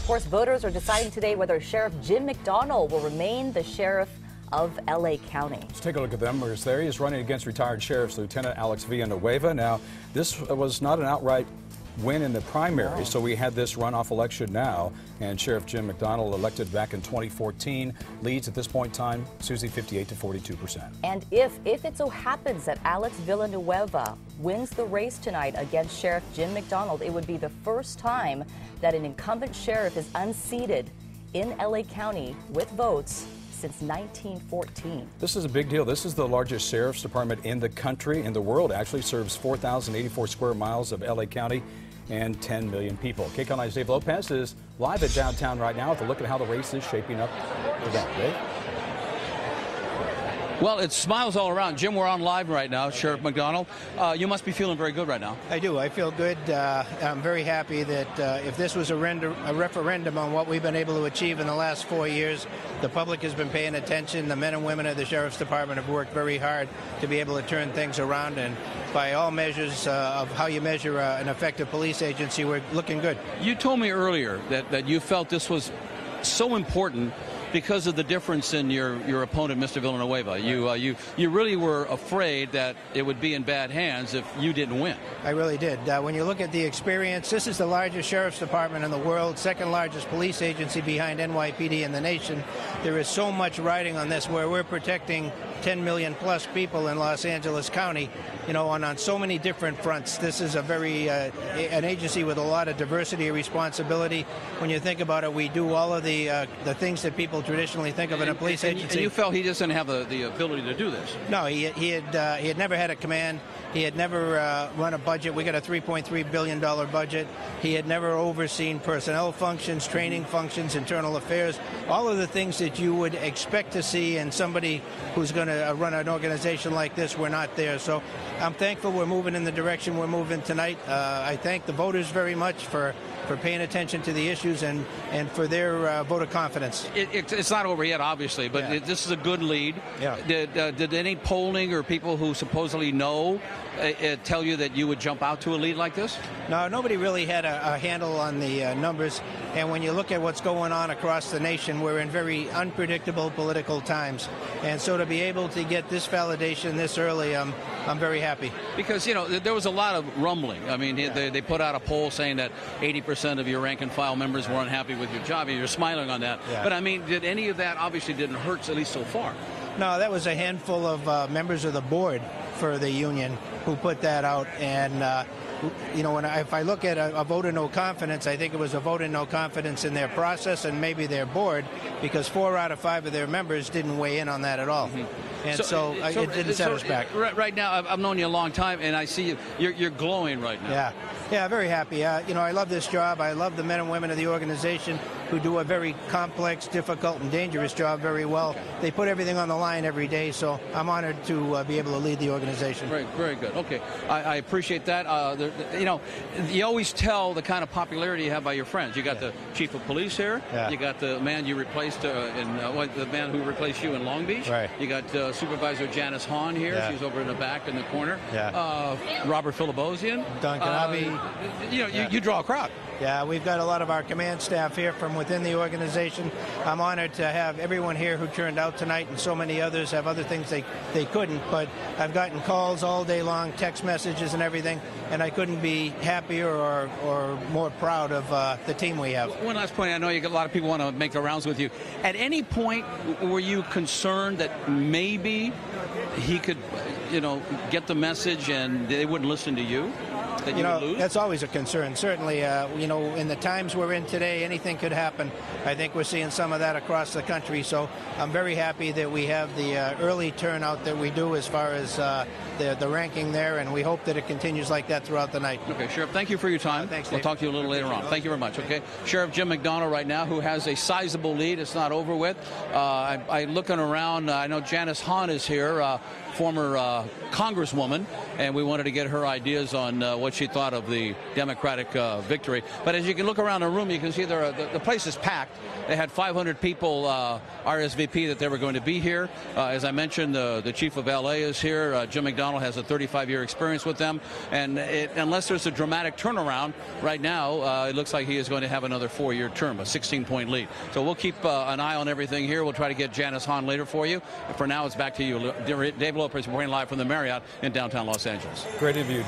course, voters are deciding today whether Sheriff Jim McDonnell will remain the sheriff of LA County. Let's take a look at them. There he is running against retired Sheriff's Lieutenant Alex Villanueva. Now, this was not an outright win in the primary, so we had this runoff election now, and Sheriff Jim McDonnell, elected back in 2014, leads at this point in time, Susie, 58 to 42%. And if it so happens that Alex Villanueva wins the race tonight against Sheriff Jim McDonnell, it would be the first time that an incumbent sheriff is unseated in LA County with votes since 1914. This is a big deal. This is the largest sheriff's department in the country, in the world. Actually serves 4,084 square miles of LA County and 10 million people. KCAL9's Dave Lopez is live at downtown right now with a look at how the race is shaping up for that. Dave? Well, it's smiles all around. Jim, we're on live right now. Sheriff McDonnell, you must be feeling very good right now. I do. I feel good. I'm very happy that if this was a referendum on what we've been able to achieve in the last 4 years, the public has been paying attention. The men and women of the Sheriff's Department have worked very hard to be able to turn things around. And by all measures of how you measure an effective police agency, we're looking good. You told me earlier that you felt this was so important because of the difference in your opponent, Mr. Villanueva. You really were afraid that it would be in bad hands if you didn't win. I really did. When you look at the experience, this is the largest sheriff's department in the world, second largest police agency behind NYPD in the nation. There is so much riding on this, where we're protecting 10 million plus people in Los Angeles County, you know, on so many different fronts. This is a very an agency with a lot of diversity and responsibility. When you think about it, we do all of the things that people traditionally think of in a police agency. And you felt he doesn't have the ability to do this? No, he had never had a command. He had never run a budget. We got a $3.3 billion budget. He had never overseen personnel functions, training functions, internal affairs, all of the things that you would expect to see in somebody who's going to run an organization like this. We're not there. So I'm thankful we're moving in the direction we're moving tonight. I thank the voters very much for paying attention to the issues and for their vote of confidence. It's not over yet, obviously, but this is a good lead. Yeah. Did any polling or people who supposedly know tell you that you would jump out to a lead like this? No, nobody really had a handle on the numbers. And when you look at what's going on across the nation, we're in very unpredictable political times. And so to be able to get this validation this early, I'm very happy. Because, you know, there was a lot of rumbling. I mean, they put out a poll saying that 80% of your rank and file members were unhappy with your job, and you're smiling on that. Yeah. But, I mean, did any of that obviously didn't hurt, at least so far? No, that was a handful of members of the board for the union who put that out. And, you know, if I look at a vote of no confidence, I think it was a vote of no confidence in their process and maybe their board, because 4 out of 5 of their members didn't weigh in on that at all. Mm-hmm. And so it didn't set us back. Right now, I've known you a long time, and I see you're glowing right now. Yeah, very happy. You know, I love this job. I love the men and women of the organization who do a very complex, difficult, and dangerous job very well. Okay. They put everything on the line every day, so I'm honored to be able to lead the organization. Very good. Okay, I appreciate that. You know, you always tell the kind of popularity you have by your friends. You got the chief of police here. Yeah. You got the man you replaced the man who replaced you in Long Beach. Right. You got Supervisor Janice Hahn here. Yeah. She's over in the back in the corner. Yeah. Robert Philibosian. Duncan Abbey. You know, you draw a crowd. Yeah, we've got a lot of our command staff here from within the organization. I'm honored to have everyone here who turned out tonight, and so many others have other things they couldn't. But I've gotten calls all day long, text messages and everything, and I couldn't be happier or more proud of the team we have. One last point. I know you got a lot of people want to make their rounds with you. At any point, were you concerned that maybe he could, you know, get the message and they wouldn't listen to you? That you would lose? That's always a concern. Certainly, you know, in the times we're in today, anything could happen. I think we're seeing some of that across the country. So I'm very happy that we have the early turnout that we do as far as the ranking there, and we hope that it continues like that throughout the night. Okay, Sheriff, thank you for your time. Thanks, Dave. We'll talk to you a little later on. Thank you very much. Okay, Sheriff Jim McDonnell right now, who has a sizable lead. It's not over with. I'm looking around. I know Janice Hahn is here. former congresswoman, and we wanted to get her ideas on what she thought of the Democratic victory. But as you can look around the room, you can see the place is packed. They had 500 people RSVP that they were going to be here. As I mentioned, the chief of LA is here. Jim McDonnell has a 35-year experience with them, and unless there's a dramatic turnaround right now, it looks like he is going to have another 4-year term, a 16-point lead. So we'll keep an eye on everything here. We'll try to get Janice Hahn later for you. For now, it's back to you. Dave Lopez reporting live from the Marriott in downtown Los Angeles. Great interview, Dave.